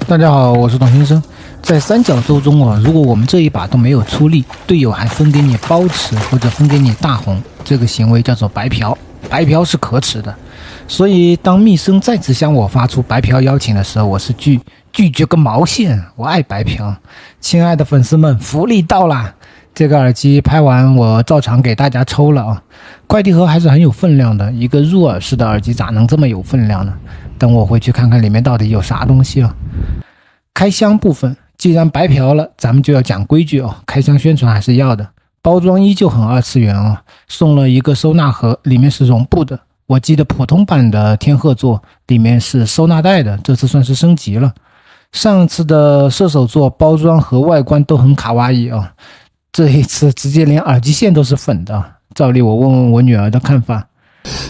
大家好，我是董先生。在三角洲中如果我们这一把都没有出力，队友还分给你包吃或者分给你大红，这个行为叫做白嫖，白嫖是可耻的。所以当密生再次向我发出白嫖邀请的时候，我是拒绝个毛线，我爱白嫖。亲爱的粉丝们，福利到啦！这个耳机拍完我照常给大家抽了啊。快递盒还是很有分量的，一个入耳式的耳机咋能这么有分量呢？等我回去看看里面到底有啥东西啊。开箱部分，既然白嫖了，咱们就要讲规矩哦。开箱宣传还是要的，包装依旧很二次元哦。送了一个收纳盒，里面是绒布的。我记得普通版的天鹤座里面是收纳袋的，这次算是升级了。上次的射手座包装和外观都很卡哇伊哦，这一次直接连耳机线都是粉的。照例我问问我女儿的看法。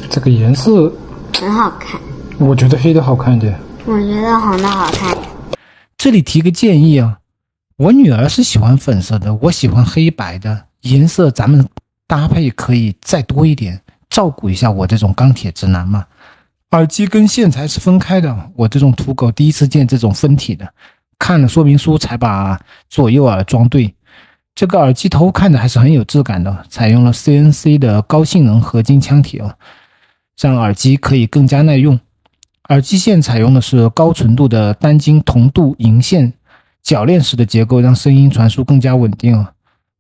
这个颜色很好看，我觉得黑的好看一点，我觉得红的好看。这里提个建议啊，我女儿是喜欢粉色的，我喜欢黑白的，颜色咱们搭配可以再多一点，照顾一下我这种钢铁直男嘛。耳机跟线材是分开的，我这种土狗第一次见这种分体的，看了说明书才把左右耳装对。这个耳机头看着还是很有质感的，采用了 CNC 的高性能合金腔体哦，让耳机可以更加耐用。耳机线采用的是高纯度的单晶铜镀银线，铰链式的结构让声音传输更加稳定哦。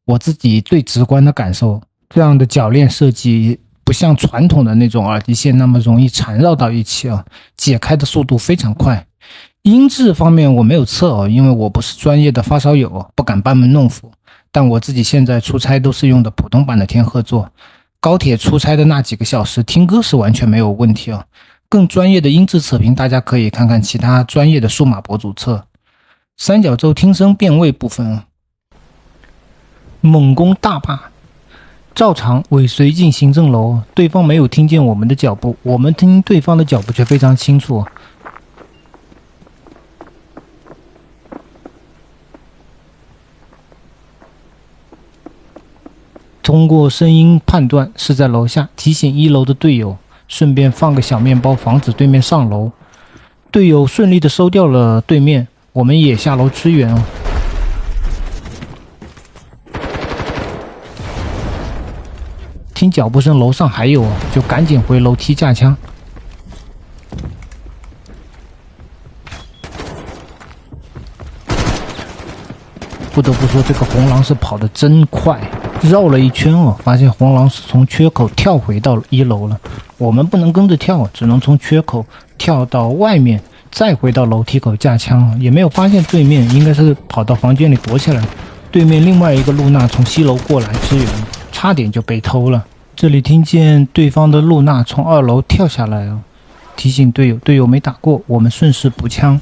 我自己最直观的感受，这样的铰链设计不像传统的那种耳机线那么容易缠绕到一起啊，解开的速度非常快。音质方面我没有测哦，因为我不是专业的发烧友，不敢班门弄斧。但我自己现在出差都是用的普通版的天鹤座，高铁出差的那几个小时听歌是完全没有问题哦。更专业的音质测评，大家可以看看其他专业的数码博主测。三角洲听声辨位部分猛攻大霸，照常尾随进行政楼，对方没有听见我们的脚步，我们听对方的脚步却非常清楚。通过声音判断是在楼下，提醒一楼的队友，顺便放个小面包防止对面上楼。队友顺利的收掉了对面，我们也下楼支援哦。听脚步声楼上还有就赶紧回楼梯架枪。不得不说这个红狼是跑得真快，绕了一圈发现红狼是从缺口跳回到一楼了。我们不能跟着跳，只能从缺口跳到外面，再回到楼梯口架枪，也没有发现对面，应该是跑到房间里躲起来。对面另外一个露娜从西楼过来支援，差点就被偷了。这里听见对方的露娜从2楼跳下来提醒队友，队友没打过，我们顺势补枪。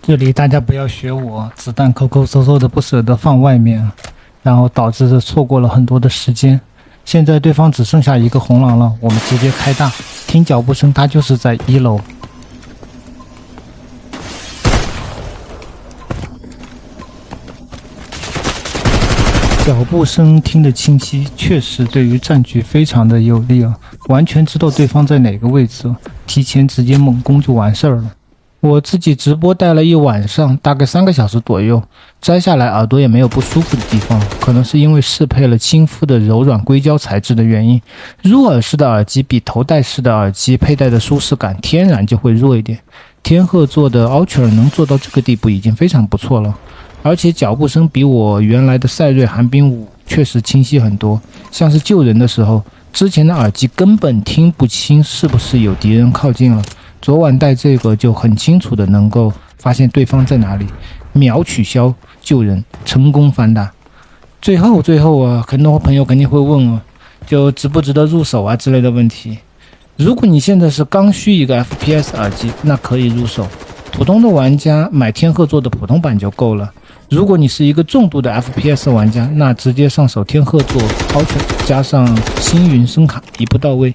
这里大家不要学我，子弹抠抠搜搜的不舍得放外面，然后导致错过了很多的时间。现在对方只剩下一个红狼了，我们直接开大。听脚步声，他就是在1楼。脚步声听得清晰，确实对于战局非常的有利完全知道对方在哪个位置提前直接猛攻就完事儿了。我自己直播戴了一晚上，大概3个小时左右，摘下来耳朵也没有不舒服的地方，可能是因为适配了亲肤的柔软硅胶材质的原因。入耳式的耳机比头戴式的耳机佩戴的舒适感天然就会弱一点。天鹤座的 Ultra 能做到这个地步已经非常不错了，而且脚步声比我原来的赛睿寒冰5确实清晰很多，像是救人的时候，之前的耳机根本听不清是不是有敌人靠近了。昨晚戴这个就很清楚的能够发现对方在哪里，秒取消救人，成功反打。最后很多朋友肯定会问就值不值得入手之类的问题。如果你现在是刚需一个 FPS 耳机，那可以入手，普通的玩家买天鹤座的普通版就够了。如果你是一个重度的 FPS 玩家，那直接上手天鹤座 Ultra 加上星云声卡一步到位。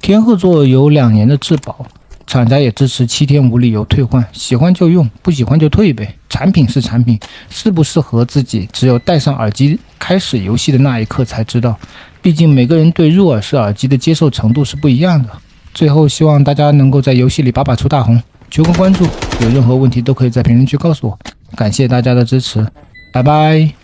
天鹤座有2年的质保，厂家也支持7天无理由退换，喜欢就用，不喜欢就退呗。产品是产品，适不适合自己，只有戴上耳机开始游戏的那一刻才知道。毕竟每个人对入耳式耳机的接受程度是不一样的。最后希望大家能够在游戏里把出大红，求个关注，有任何问题都可以在评论区告诉我。感谢大家的支持，拜拜。